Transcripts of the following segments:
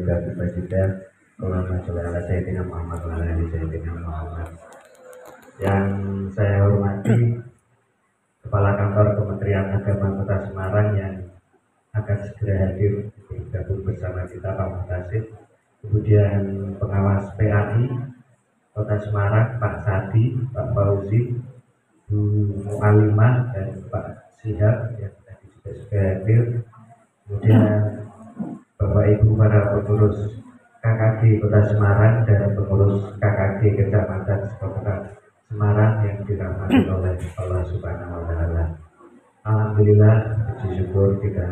kita Allahumma sholli ala sayyidina Muhammad wa ala ali sayyidina Muhammad. Yang saya hormati Kepala Kantor Kementerian Agama Kota Semarang yang akan segera hadir bergabung bersama kita, Pak Muhtasib. Kemudian pengawas PAI Kota Semarang, Pak Sadi, Pak Fauzi, Bu Mu'alimah dan Pak Sihab yang tadi sudah hadir. Kemudian Bapak Ibu para pengurus KKG Kota Semarang dan pengurus KKG Kecamatan Kota Semarang yang dirahmati oleh Allah Subhanahu wa Ta'ala. Alhamdulillah, puji syukur kita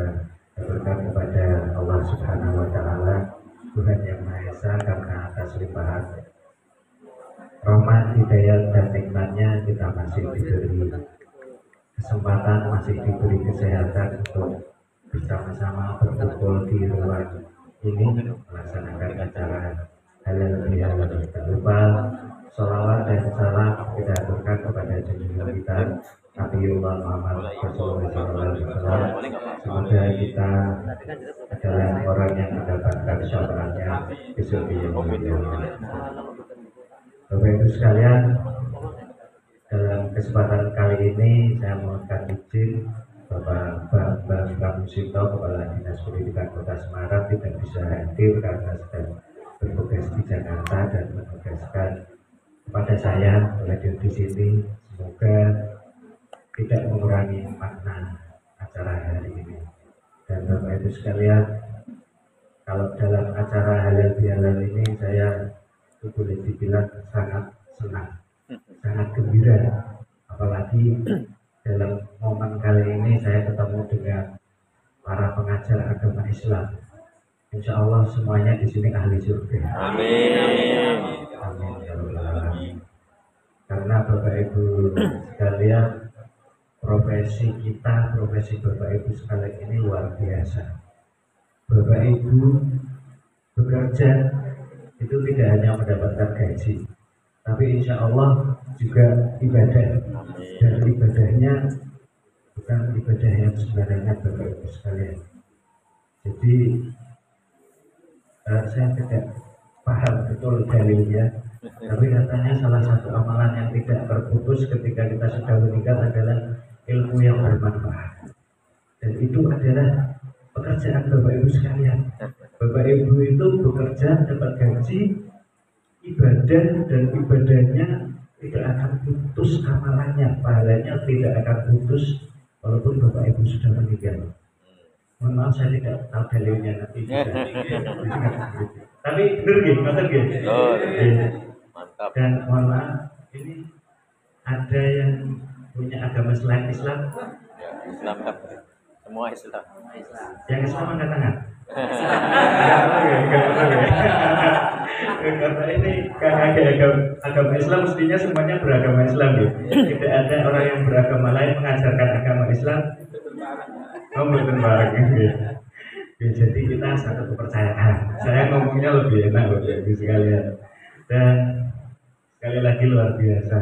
berkat kepada Allah Subhanahu wa Ta'ala, Tuhan yang Maha Esa, karena atas limpahan rahmat, hidayat dan nikmatnya kita masih diberi kesempatan, masih diberi kesehatan untuk bersama-sama berkumpul di ruang ini melaksanakan acara halal bihalal. Tak lupa sholawat dan salam kita aturkan kepada junjungan kita Nabiullah Muhammad SAW. Semoga kita adalah orang yang mendapatkan syafaatnya besok di yaumul qiyamah. Bapak Ibu sekalian, dalam kesempatan kali ini saya mohonkan izin Bapak Bambang Musito, Kepala Dinas Pendidikan Kota Semarang, tidak bisa hadir karena sedang bertugas di Jakarta dan menugaskan kepada saya hadir di sini. Semoga tidak mengurangi makna acara hari ini. Dan Bapak Ibu sekalian, kalau dalam acara halal bihalal ini saya boleh dibilang sangat senang, sangat gembira, apalagi dalam momen kali ini saya ketemu dengan para pengajar agama Islam. Insya Allah semuanya di sini ahli surga. Amin. Amin ya rabbal alamin. Karena Bapak Ibu sekalian, profesi kita, profesi Bapak Ibu sekalian ini luar biasa. Bapak Ibu bekerja itu tidak hanya mendapatkan gaji, tapi insya Allah juga ibadah, dan ibadahnya bukan ibadah yang sembarangan Bapak Ibu sekalian. Jadi saya tidak paham betul dalilnya, tapi katanya salah satu amalan yang tidak terputus ketika kita sudah menikah adalah ilmu yang bermanfaat, dan itu adalah pekerjaan Bapak Ibu sekalian. Bapak Ibu itu bekerja, dapat gaji, ibadah, dan ibadahnya tidak akan putus, amalannya, pahalanya tidak akan putus walaupun Bapak Ibu sudah meninggal. Mohon maaf saya tidak tahu dalilnya nanti. Tapi benar gitu, benar gitu. Mantap. Dan mohon maaf, ini ada yang punya agama selain Islam? Ya, Islam kan. Semua Islam. Yang Islam angkat tangan. Karena ini agama Islam mestinya semuanya beragama Islam ya. Tidak ada orang yang beragama lain mengajarkan agama Islam. Betul bareng ya. Jadi kita satu kepercayaan. Saya ngomongnya lebih enak Bapak Ibu sekalian. Dan sekali lagi luar biasa,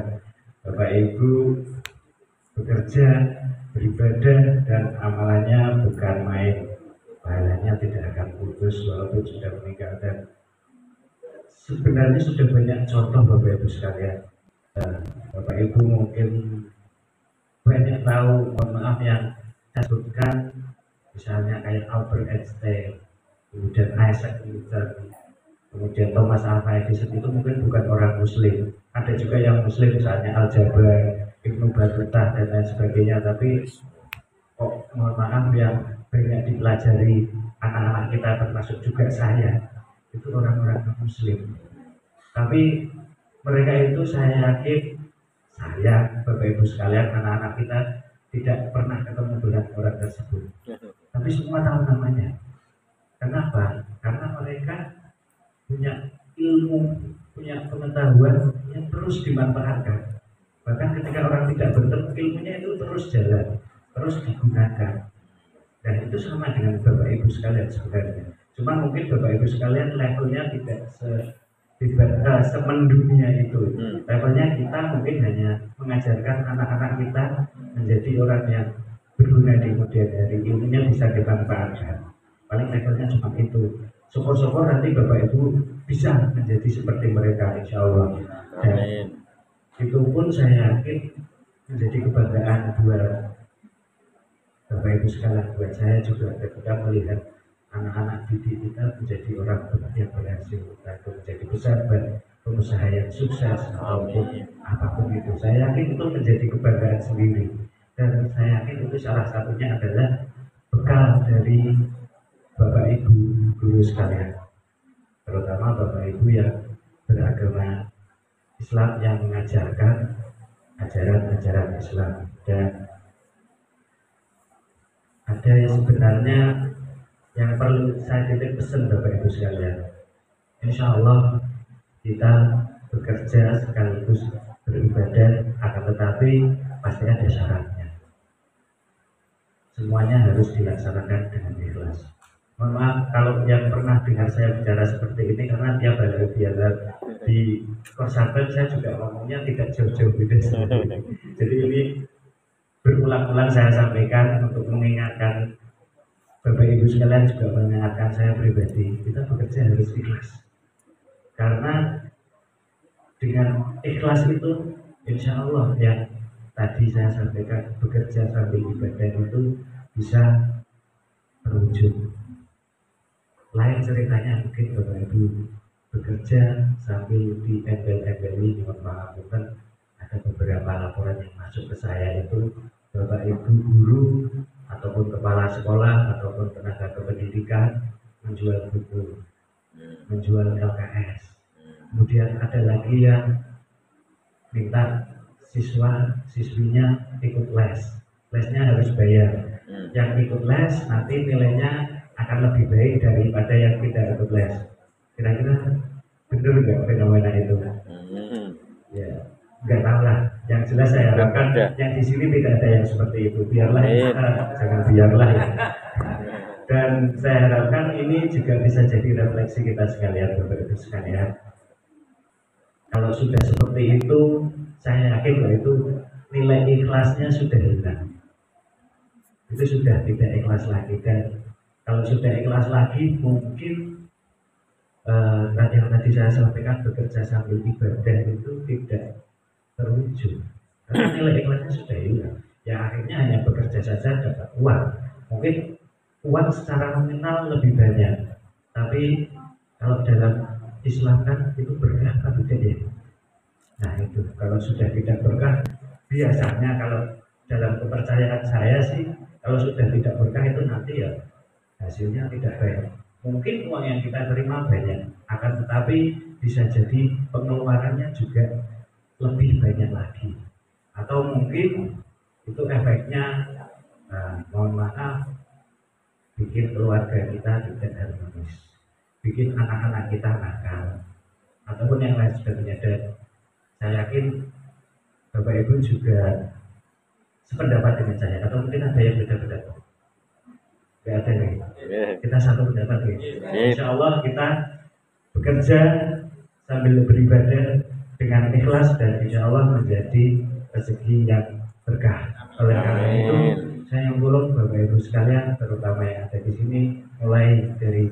Bapak Ibu bekerja, beribadah, dan amalannya bukan main. Pahalanya tidak akan putus walaupun sudah meninggal. Dan sebenarnya sudah banyak contoh Bapak Ibu sekalian. Bapak Ibu mungkin banyak tahu, mohon maaf yang saya sebutkan, misalnya kayak Albert Einstein, kemudian Isaac Newton, kemudian Thomas Alva Edison, itu mungkin bukan orang Muslim. Ada juga yang Muslim, misalnya Al-Jaber, Ibnu Battuta dan lain sebagainya. Tapi kok mohon maaf yang banyak dipelajari anak-anak kita, termasuk juga saya, itu orang-orang Muslim. Tapi mereka itu saya yakin, saya, Bapak Ibu sekalian, anak-anak kita tidak pernah ketemu dengan orang tersebut. Tapi semua tahu namanya. Kenapa? Karena mereka punya ilmu, punya pengetahuan yang terus dimanfaatkan. Bahkan ketika orang tidak bertemu, ilmunya itu terus jalan, terus digunakan. Dan itu sama dengan Bapak Ibu sekalian sebenarnya. Cuma mungkin Bapak Ibu sekalian levelnya tidak semendunia itu. Levelnya kita mungkin hanya mengajarkan anak-anak kita menjadi orang yang berguna di kemudian hari, ilmunya bisa dimanfaatkan. Paling levelnya cuma itu. syukur-syukur nanti Bapak Ibu bisa menjadi seperti mereka insya Allah. Dan Amin. itu pun saya yakin menjadi kebanggaan buat Bapak Ibu sekalian, buat saya juga ketika melihat anak-anak didik kita menjadi orang yang berhasil atau menjadi pejabat, pengusaha yang sukses ataupun apapun itu. Saya yakin itu menjadi kebanggaan sendiri, dan saya yakin itu salah satunya adalah bekal dari Bapak Ibu guru sekalian, terutama Bapak Ibu yang beragama Islam yang mengajarkan ajaran-ajaran Islam. Dan ada yang sebenarnya yang perlu saya titip pesan Bapak Ibu sekalian. Insya Allah kita bekerja sekaligus beribadah, akan tetapi pasti ada syaratnya. Semuanya harus dilaksanakan dengan ikhlas. Mohon maaf kalau yang pernah dengar saya bicara seperti ini, karena tiap hari biasa di Korsabel saya juga ngomongnya tidak jauh-jauh beda seperti ini. Jadi ini berulang-ulang saya sampaikan untuk mengingatkan Bapak Ibu sekalian, juga mengingatkan saya pribadi, kita bekerja harus ikhlas. Karena dengan ikhlas itu insya Allah yang tadi saya sampaikan, bekerja sambil ibadah itu bisa terwujud. Lain ceritanya mungkin Bapak Ibu bekerja sambil diembel-embeli, mohon maaf, bukan ada beberapa laporan yang masuk ke saya itu Bapak Ibu guru ataupun kepala sekolah ataupun tenaga kependidikan menjual buku, menjual LKS. Kemudian ada lagi yang minta siswinya ikut les, lesnya harus bayar. Yang ikut les nanti nilainya akan lebih baik daripada yang tidak ikut les. Kira-kira benar nggak fenomena itu? Ya, nggak tahu lah. Yang jelas saya harapkan yang di sini tidak ada yang seperti itu. Biarlah, jangan biarlah ya. Dan saya harapkan ini juga bisa jadi refleksi kita sekalian, Bapak Ibu sekalian. Kalau sudah seperti itu, saya yakin bahwa itu nilai ikhlasnya sudah hilang. Itu sudah tidak ikhlas lagi. Dan kalau sudah ikhlas lagi, mungkin yang tadi saya sampaikan, bekerja sambil ibadah itu tidak terwujud. Karena nilai ikhlasnya sudah hilang. Ya akhirnya hanya bekerja saja dapat uang. Mungkin uang secara nominal lebih banyak, tapi kalau dalam Islam kan itu berkah apa tidak ya? Nah itu kalau sudah tidak berkah, biasanya kalau dalam kepercayaan saya sih, kalau sudah tidak berkah itu nanti ya hasilnya tidak baik. Mungkin uang yang kita terima banyak, akan tetapi bisa jadi pengeluarannya juga lebih banyak lagi. Atau mungkin itu efeknya, mohon maaf, bikin keluarga kita tidak harmonis, bikin anak-anak kita nakal, ataupun yang lain sebagainya. Dan saya yakin Bapak Ibu juga sependapat dengan saya, atau mungkin ada yang beda-beda. Gak ada nih. Kita satu pendapat nih. Insya Allah kita bekerja sambil beribadah dengan ikhlas, dan insya Allah menjadi rezeki yang berkah. Oleh karena itu, saya tolong Bapak Ibu sekalian, terutama yang ada di sini, mulai dari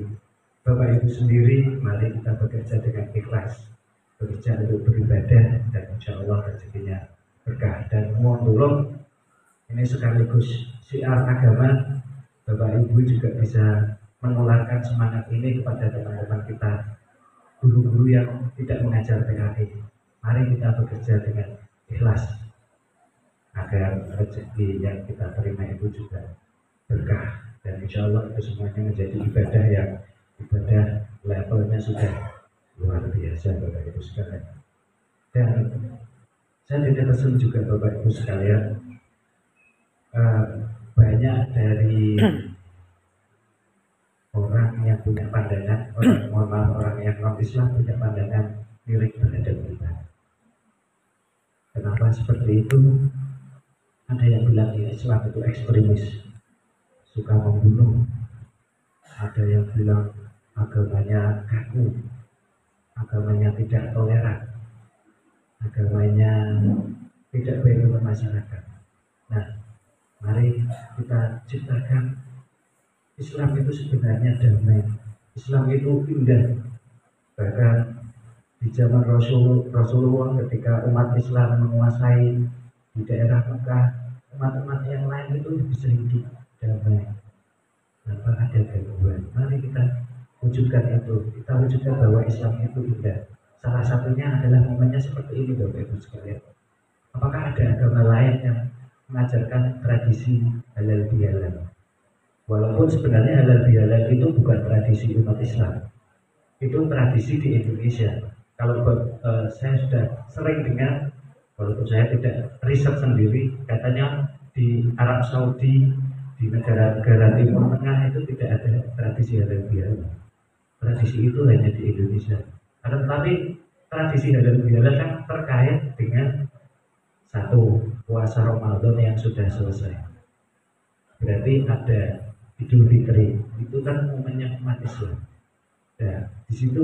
Bapak Ibu sendiri, mari kita bekerja dengan ikhlas, bekerja untuk beribadah, dan insya Allah rezekinya berkah. Dan mohon tolong, ini sekaligus syiar agama, Bapak Ibu juga bisa menularkan semangat ini kepada teman-teman kita, guru-guru yang tidak mengajar PKI. Mari kita bekerja dengan ikhlas agar rezeki yang kita terima itu juga berkah, dan insya Allah itu semuanya menjadi ibadah yang ibadah levelnya sudah luar biasa Bapak Ibu sekalian. Dan saya tidak pesan juga Bapak Ibu sekalian, banyak dari orang yang punya pandangan, orang yang non-Islam punya pandangan miring terhadap kita. Kenapa seperti itu? Ada yang bilang ya, Islam itu ekstremis, suka membunuh. Ada yang bilang agamanya kaku, agamanya tidak toleran, agamanya tidak baik untuk masyarakat. Nah, mari kita ciptakan Islam itu sebenarnya damai. Islam itu indah. Bahkan di zaman Rasulullah ketika umat Islam menguasai di daerah Mekah, umat-umat yang lain itu bisa hidup damai tanpa ada gangguan. Mari kita wujudkan itu. Kita wujudkan bahwa Islam itu indah. Salah satunya adalah momennya seperti ini, Bapak Ibu sekalian. Apakah ada agama lain yang mengajarkan tradisi halal bihalal? Walaupun sebenarnya halal bihalal itu bukan tradisi umat Islam, itu tradisi di Indonesia. Kalau saya sudah sering dengar, walaupun saya tidak riset sendiri, katanya di Arab Saudi, di negara-negara Timur Tengah itu tidak ada tradisi halal bihalal. Tradisi itu hanya di Indonesia. Tetapi tradisi halal bihalal kan terkait dengan satu, puasa Ramadan yang sudah selesai. Berarti ada Idul Fitri, itu kan momennya umat Islam. Nah, di situ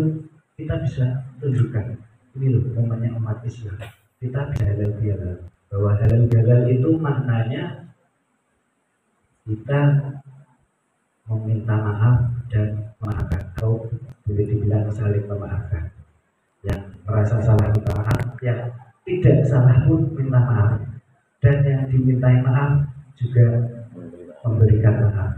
kita bisa tunjukkan ini loh momennya umat Islam. Kita bisa halal bihalal. Bahwa halal bihalal itu maknanya kita meminta maaf dan memaafkan, atau boleh dibilang saling memaafkan. Yang merasa salah minta maaf, yang tidak salah pun minta maaf, dan yang dimintai maaf juga memberikan maaf.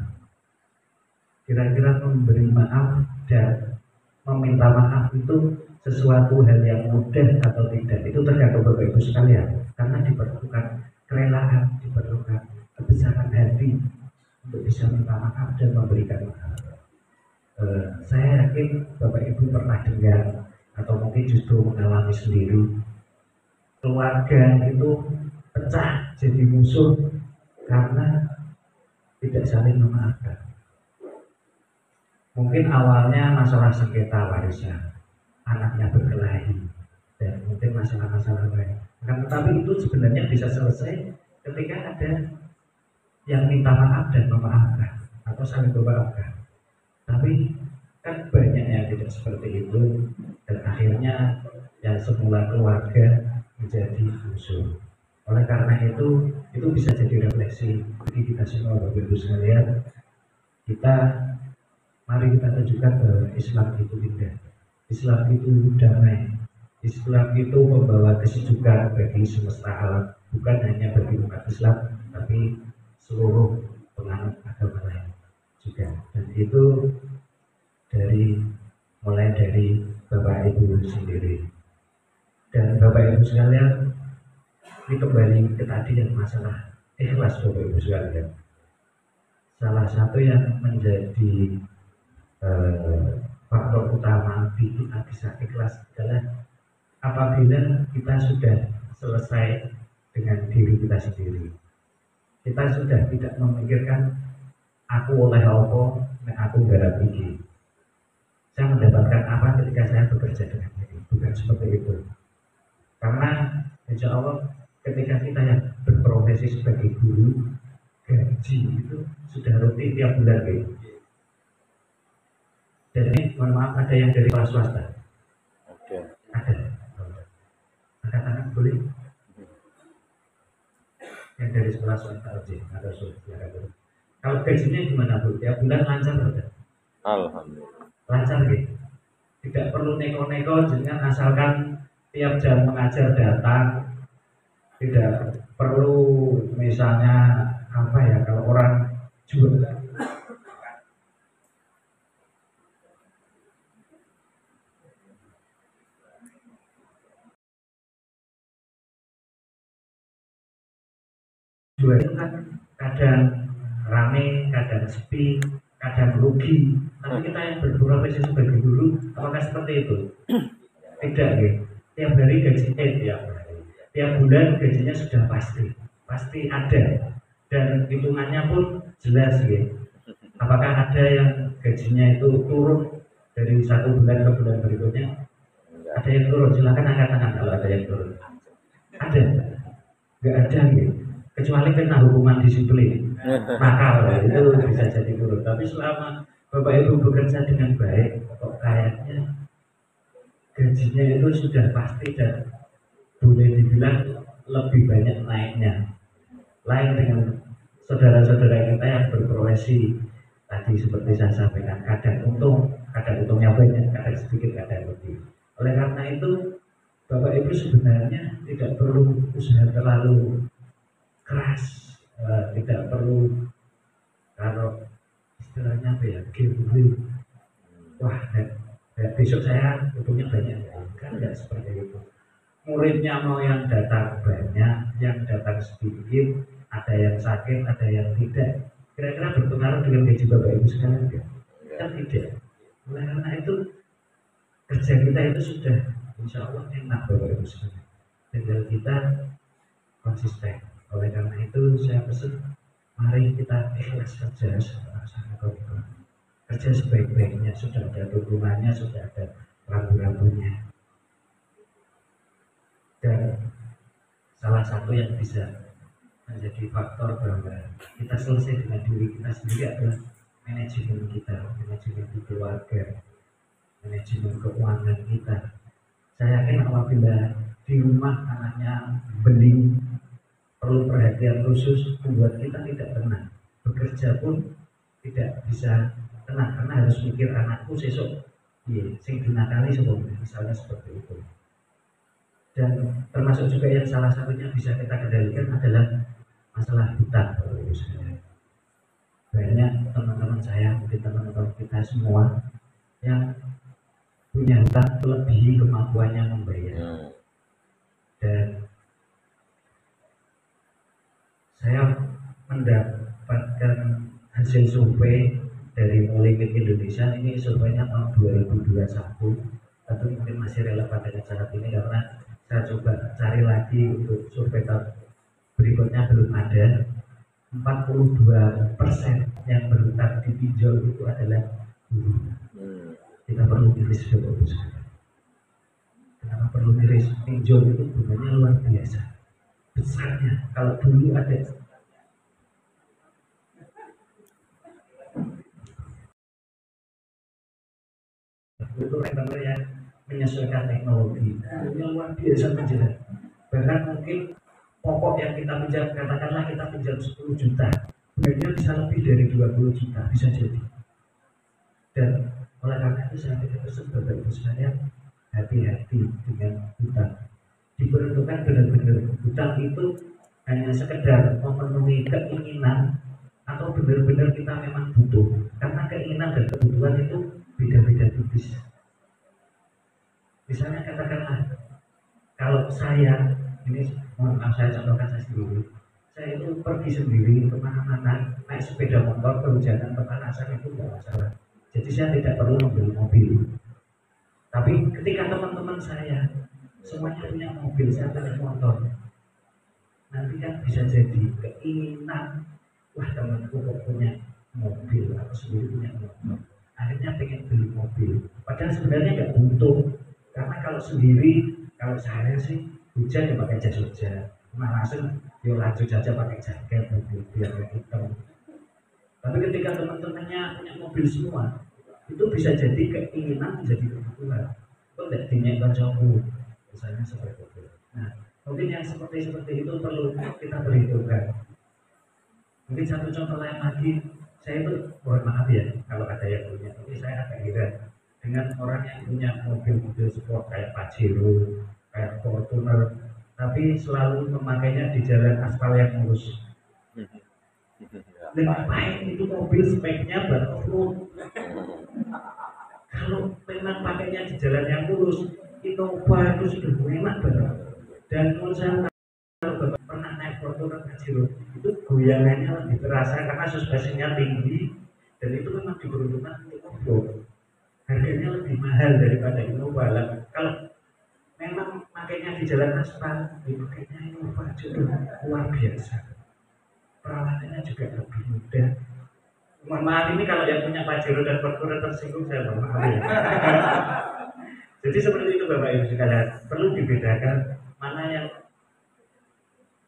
Kira-kira memberi maaf dan meminta maaf itu sesuatu hal yang mudah atau tidak, itu tergantung Bapak Ibu sekalian, karena diperlukan kerelaan, diperlukan kebesaran hati untuk bisa minta maaf dan memberikan maaf. Saya yakin Bapak Ibu pernah dengar atau mungkin justru mengalami sendiri, keluarga itu pecah jadi musuh karena tidak saling memaafkan. Mungkin awalnya masalah sengketa warisan, anaknya berkelahi, dan mungkin masalah-masalah lain. Tetapi itu sebenarnya bisa selesai ketika ada yang minta maaf dan memaafkan, atau saling memaafkan. Tapi kan banyak yang tidak seperti itu, dan akhirnya yang semula keluarga menjadi musuh. Oleh karena itu bisa jadi refleksi bagi kita semua, Bapak Ibu sekalian. Mari kita tunjukkan bahwa Islam itu indah, Islam itu damai, Islam itu membawa kesejukan bagi semesta alam, bukan hanya bagi umat Islam, tapi seluruh penganut agama lain juga. Dan itu mulai dari Bapak Ibu sendiri. Dan Bapak Ibu sekalian, ini kembali ke tadi yang masalah ikhlas, Bapak Ibu sekalian. Salah satu yang menjadi faktor utama kita bisa ikhlas adalah apabila kita sudah selesai dengan diri kita sendiri. Kita sudah tidak memikirkan aku oleh apa, aku garap ini, saya mendapatkan apa ketika saya bekerja dengan ini. Bukan seperti itu. Karena insya Allah ketika kita yang berprofesi sebagai guru, gaji itu sudah rutin tiap bulan gitu. Dan ini mohon maaf, ada yang dari kelas swasta? Oke. Ada. Angkat tangan boleh? Yang dari sekolah swasta aja, ada silakan. Kalau gajinya gimana Bu? Tiap bulan lancar enggak? Alhamdulillah. Lancar gitu. Tidak perlu neko-neko, dengan asalkan tiap jam mengajar datang. Tidak perlu misalnya apa ya, kalau orang jual itu kan kadang rame, kadang sepi, kadang rugi. Tapi kita yang berprofesi sebagai guru, apakah seperti itu? Tidak, gitu. Tiap hari gajinya tiap bulan gajinya sudah pasti ada, dan hitungannya pun jelas, gitu. Apakah ada yang gajinya itu turun dari satu bulan ke bulan berikutnya? Ada yang turun? Silakan angkat tangan kalau ada yang turun. Ada? Nggak ada, gitu. Kecuali kena hukuman disiplin nakal, itu bisa jadi turun. Tapi selama Bapak Ibu bekerja dengan baik, kok kayaknya gajinya itu sudah pasti dan boleh dibilang lebih banyak naiknya. Lain dengan saudara-saudara kita yang berprofesi tadi seperti saya sampaikan, kadang untung, kadang untungnya banyak, kadang sedikit, kadang lebih. Oleh karena itu Bapak Ibu sebenarnya tidak perlu usaha terlalu keras, tidak perlu kalau istilahnya apa ya, giveaway. Wah, besok saya untungnya banyak, kan nggak seperti itu. Muridnya mau yang datang banyak, yang datang sedikit, ada yang sakit, ada yang tidak. Kira-kira berpengaruh dengan gaji Bapak Ibu sekalian enggak? Kan tidak. Oleh karena itu kerja kita itu sudah insya Allah enak Bapak Ibu sekalian. Tinggal kita konsisten. Oleh karena itu saya pesan, mari kita ikhlas kerja sama komitmen. Kerja sebaik-baiknya, sudah ada dukungannya, sudah ada rambu-rambunya. Dan salah satu yang bisa menjadi faktor bahwa kita selesai dengan diri kita sendiri adalah manajemen kita, manajemen di keluarga, manajemen keuangan kita. Saya yakin apabila di rumah anaknya beling, perlu perhatian khusus, membuat kita tidak tenang. Bekerja pun tidak bisa tenang karena harus mikir anakku sesuk sing dinakali sebelum, misalnya seperti itu. Dan termasuk juga yang salah satunya bisa kita kendalikan adalah masalah hutang. Banyak teman-teman saya, mungkin teman-teman kita semua yang punya hutang melebihi kemampuannya membayar. Dan saya mendapatkan hasil survei dari Molimit Indonesia, ini surveinya tahun 2021, tentu mungkin masih relevan dengan saat ini karena saya coba cari lagi untuk survei tahun berikutnya belum ada. 42% yang berhutang di pinjol itu adalah guru. Kita perlu miris Bapak-Ibu sekalian. Kenapa perlu miris? Pinjol itu bunganya luar biasa besarnya. Kalau dulu ada untuk rekening yang menyesuaikan teknologi, bunganya luar biasa menjelat. Bahkan mungkin pokok yang kita pinjam, katakanlah kita pinjam 10 juta, bunganya bisa lebih dari 20 juta, bisa jadi. Dan oleh karena itu saya tidak pesan Bapak Ibu sekalian, hati-hati dengan hutang. Diperuntukkan benar-benar hutang itu hanya sekedar memenuhi keinginan atau benar-benar kita memang butuh. Karena keinginan dan kebutuhan itu beda-beda tipis. Misalnya katakanlah, kalau saya, ini mohon maaf saya contohkan saya sendiri, saya itu pergi sendiri kemana-mana, naik sepeda motor, kehujanan, kepanasan itu tidak masalah. Jadi saya tidak perlu membeli mobil. Tapi ketika teman-teman saya semuanya punya mobil, saya punya motor, nanti kan bisa jadi keinginan, wah temanku kok punya mobil, aku sendiri punya mobil, akhirnya pengen beli mobil. Padahal sebenarnya nggak butuh, karena kalau sendiri, kalau saya sih hujan ya pakai jas hujan, nah langsung yo lanjut saja pakai jaket mobil biar hitam. Tapi ketika teman-temannya punya mobil semua, itu bisa jadi keinginan menjadi kebutuhan. Kok tidak dinyak kancamu, misalnya seperti itu. Nah, mungkin yang seperti itu perlu kita perhitungkan. Mungkin satu contoh lain lagi, saya itu mohon maaf ya kalau ada yang punya, tapi saya agak heran dengan orang yang punya mobil-mobil sport kayak Pajero, kayak Fortuner, tapi selalu memakainya di jalan aspal yang mulus. Dan ngapain itu mobil speknya buat off-road? Kalau memang pakainya di jalan yang lurus, Innova itu sudah enak banget. Dan menurut saya kalau Bapak pernah naik Fortuner Pajero, itu goyangannya lebih terasa karena suspensinya tinggi dan itu memang diperuntukkan untuk off-road. Harganya lebih mahal daripada Innova. Kalau memang pakainya di jalan aspal, pakainya Innova juga luar biasa. Perawatannya juga lebih mudah. Mohon maaf ini kalau yang punya Pajero dan Fortuner tersinggung, saya mohon maaf ya. Jadi seperti itu Bapak Ibu sekalian, perlu dibedakan mana yang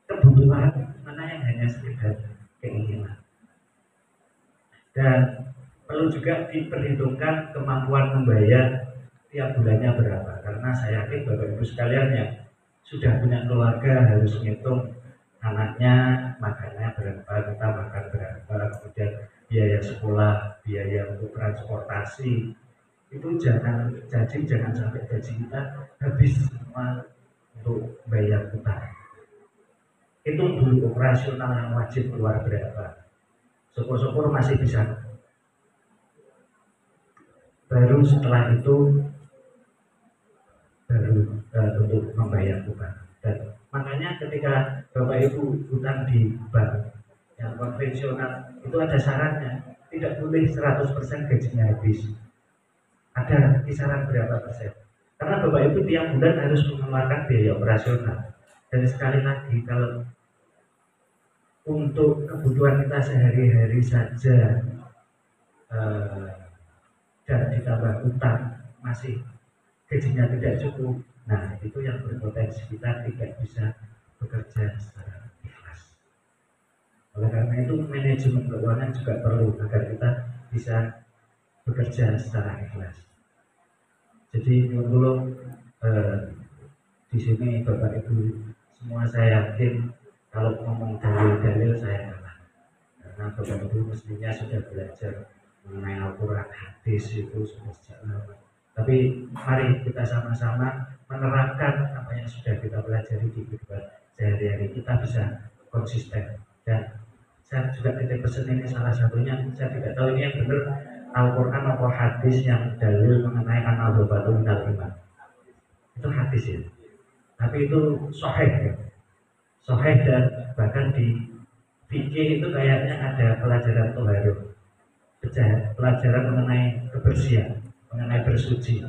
kebutuhan, mana yang hanya sekedar keinginan. Dan perlu juga diperhitungkan kemampuan membayar tiap bulannya berapa. Karena saya yakin Bapak Ibu sekalian yang sudah punya keluarga harus ngitung anaknya makannya berapa, kita makan berapa, kemudian biaya sekolah, biaya untuk transportasi, itu jangan sampai gaji kita habis semua untuk bayar utang. Itu dulu operasional yang wajib keluar berapa, syukur-syukur masih bisa, baru setelah itu baru untuk membayar utang. Dan makanya ketika Bapak Ibu utang di bank yang konvensional itu ada syaratnya, tidak boleh 100% gajinya habis, ada kisaran berapa persen, karena Bapak Ibu tiap bulan harus mengeluarkan biaya operasional. Dan sekali lagi, kalau untuk kebutuhan kita sehari-hari saja dan ditambah utang masih gajinya tidak cukup, nah itu yang berpotensi kita tidak bisa bekerja secara ikhlas. Oleh karena itu manajemen keuangan juga perlu agar kita bisa bekerja secara ikhlas. Jadi menurut di sini Bapak Ibu semua, saya yakin kalau ngomong dalil-dalil saya kalah, karena Bapak Ibu mestinya sudah belajar mengenai Al-Quran, hadis itu sudah sejak lama. Tapi mari kita sama-sama menerapkan apa yang sudah kita pelajari di kehidupan sehari-hari, kita bisa konsisten. Dan saya juga titip pesan ini, salah satunya saya tidak tahu ini yang benar Al-Quran atau hadis yang dalil mengenai an-nadhafatu minal iman. Itu hadis ya, tapi itu sahih ya. Sahih, dan bahkan di fikih itu kayaknya ada pelajaran toharoh, pelajaran mengenai kebersihan, mengenai bersuci.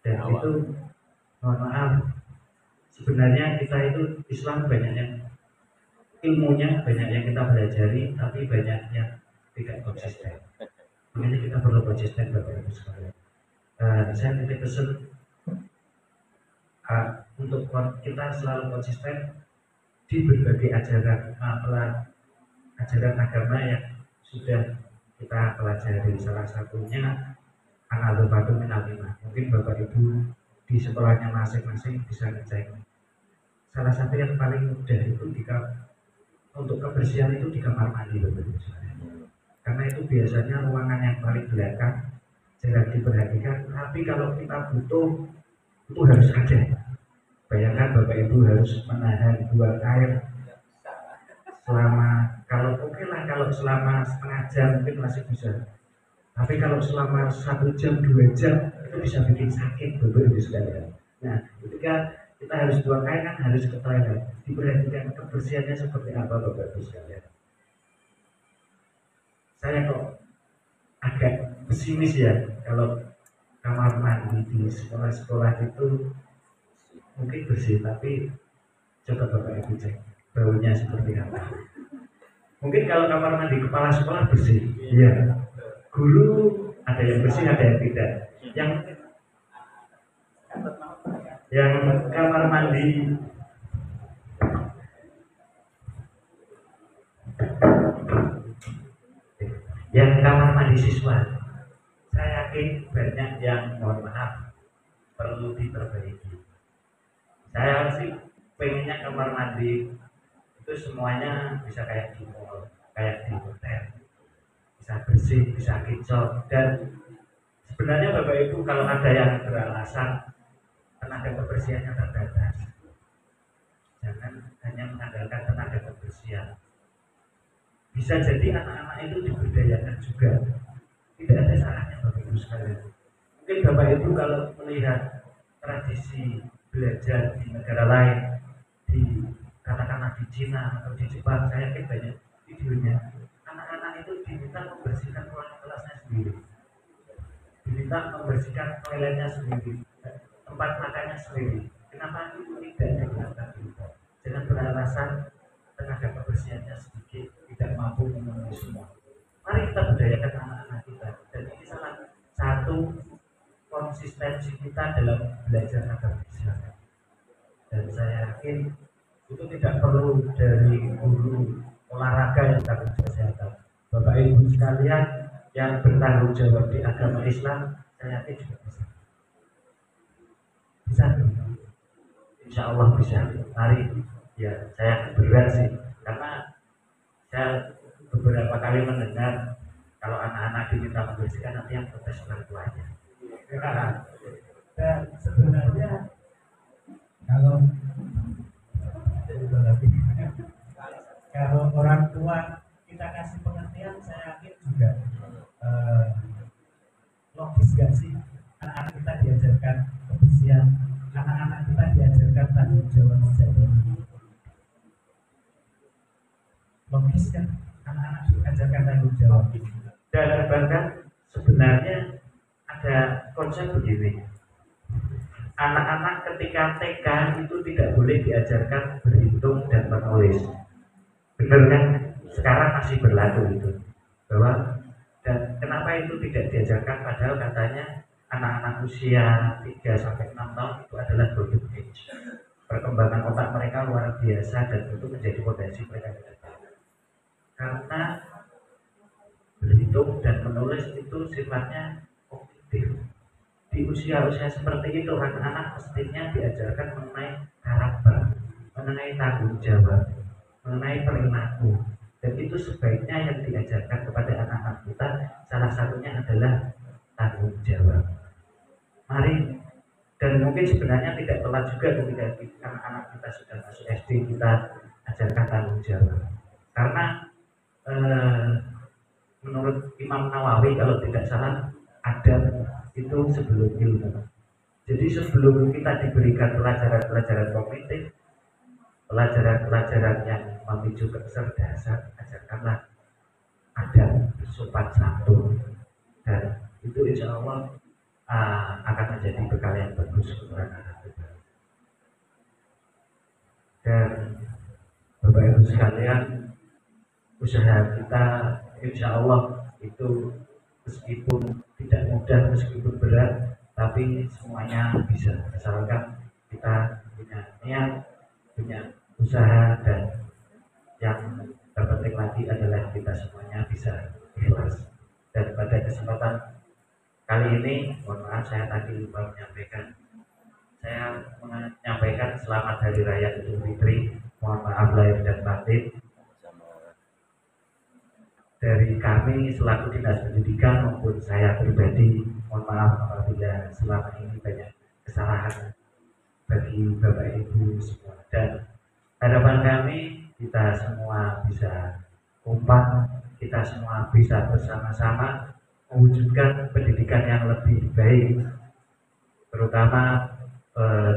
Dan itu mohon maaf, sebenarnya kita itu Islam banyak yang ilmunya, banyak yang kita pelajari, tapi banyak yang tidak konsisten. Makanya kita perlu konsisten Bapak Ibu sekalian. Saya titip pesan untuk kita selalu konsisten di berbagai ajaran agama yang sudah kita pelajari. Salah satunya an-nadhafatu minal iman. Mungkin Bapak Ibu di sekolahnya masing-masing bisa ngecek. Salah satu yang paling mudah itu untuk kebersihan itu di kamar mandi Bapak Ibu. Karena itu biasanya ruangan yang paling belakang, jarang diperhatikan. Tapi kalau kita butuh itu harus ada. Bayangkan Bapak Ibu harus menahan buang air selama, kalau kalau selama setengah jam mungkin masih bisa. Tapi kalau selama 1 jam 2 jam itu bisa bikin sakit Bapak Ibu sekalian. Nah, ketika kita harus buang air kan harus ke toilet. Diperhatikan kebersihannya seperti apa Bapak Ibu sekalian. Saya kok agak pesimis ya kalau kamar mandi di sekolah-sekolah itu mungkin bersih, tapi coba Bapak Ibu cek baunya seperti apa. Mungkin kalau kamar mandi kepala sekolah bersih, iya. Guru ada yang bersih, ada yang tidak. Yang kamar mandi siswa, saya yakin banyak yang mohon maaf perlu diperbaiki. Saya sih pengennya kamar mandi itu semuanya bisa kayak di mall, kayak di hotel, bisa bersih, bisa kicau. Dan sebenarnya Bapak Ibu kalau ada yang beralasan tenaga kebersihannya terbatas, jangan hanya mengandalkan tenaga kebersihan. Bisa jadi anak-anak itu diberdayakan juga, tidak ada salahnya Bapak Ibu sekalian. Mungkin Bapak Ibu kalau melihat tradisi belajar di negara lain, katakanlah di Cina atau di Jepang, saya yakin banyak videonya. Anak-anak itu diminta membersihkan ruang kelasnya sendiri, diminta membersihkan toiletnya sendiri, tempat makannya sendiri. Kenapa itu tidak dilakukan kita? Jangan beralasan tenaga kebersihannya sedikit, tidak mampu memenuhi semua. Mari kita budayakan anak-anak kita. Dan ini salah satu konsistensi kita dalam belajar agama Islam. Dan saya yakin itu tidak perlu dari guru olahraga yang takut kesehatan. Bapak Ibu sekalian yang bertanggung jawab di agama Islam, saya yakin juga bisa. Bisa, insya Allah bisa. Mari, ya saya berat sih, karena saya beberapa kali mendengar kalau anak-anak diminta membersihkan nanti yang protes orang tuanya. Dan sebenarnya kalau kalau orang tua kita kasih pengertian, saya yakin juga logis gak sih anak-anak kita diajarkan kebersihan, anak-anak kita diajarkan tanggung jawab sejak dini. Logis kan anak-anak diajarkan tanggung jawab. Dan bahkan sebenarnya ada konsep begini, anak-anak ketika TK itu tidak boleh diajarkan berhitung dan menulis. Benar kan? Sekarang masih berlaku itu, bahwa dan kenapa itu tidak diajarkan, padahal katanya anak-anak usia 3-6 tahun itu adalah golden age, perkembangan otak mereka luar biasa dan itu menjadi potensi mereka ke depan. Karena berhitung dan menulis itu sifatnya kognitif. Di usia-usia seperti itu anak-anak mestinya diajarkan mengenai karakter, mengenai tanggung jawab, mengenai perilaku. Dan itu sebaiknya yang diajarkan kepada anak-anak kita, salah satunya adalah tanggung jawab. Mari, dan mungkin sebenarnya tidak telat juga ketika anak-anak kita sudah masuk SD kita ajarkan tanggung jawab. Karena menurut Imam Nawawi kalau tidak salah, adab itu sebelum ilmu. Jadi sebelum kita diberikan pelajaran-pelajaran kognitif, pelajaran-pelajaran yang memicu kecerdasan, ajarkanlah adab, sopan santun, dan itu insya Allah akan menjadi bekal yang bagus untuk anak-anak kita. Dan Bapak Ibu sekalian, usaha kita insya Allah itu meskipun tidak mudah, meskipun berat, tapi semuanya bisa, asalkan kita punya niat, punya usaha, dan yang terpenting lagi adalah kita semuanya bisa ikhlas. Dan pada kesempatan kali ini, mohon maaf saya tadi lupa menyampaikan, saya menyampaikan selamat Hari Raya Idul Fitri, mohon maaf lahir dan batin dari kami selaku Dinas Pendidikan maupun saya pribadi. Mohon maaf apabila selama ini banyak kesalahan bagi Bapak Ibu semua, dan harapan kami kita semua bisa kompak, kita semua bisa bersama-sama mewujudkan pendidikan yang lebih baik, terutama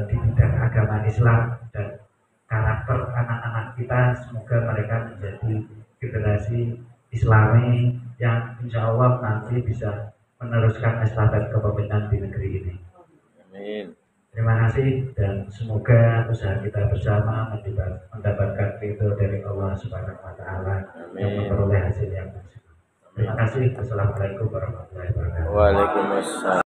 di bidang agama Islam, dan karakter anak-anak kita semoga mereka menjadi generasi Islami yang insya Allah nanti bisa meneruskan estafet kepemimpinan di negeri ini. Amin. Terima kasih, dan semoga usaha kita bersama mendapatkan ridho dari Allah Subhanahu wa Ta'ala yang memperoleh hasil yang maksimal. Terima kasih. Assalamualaikum warahmatullahi wabarakatuh. Waalaikumsalam.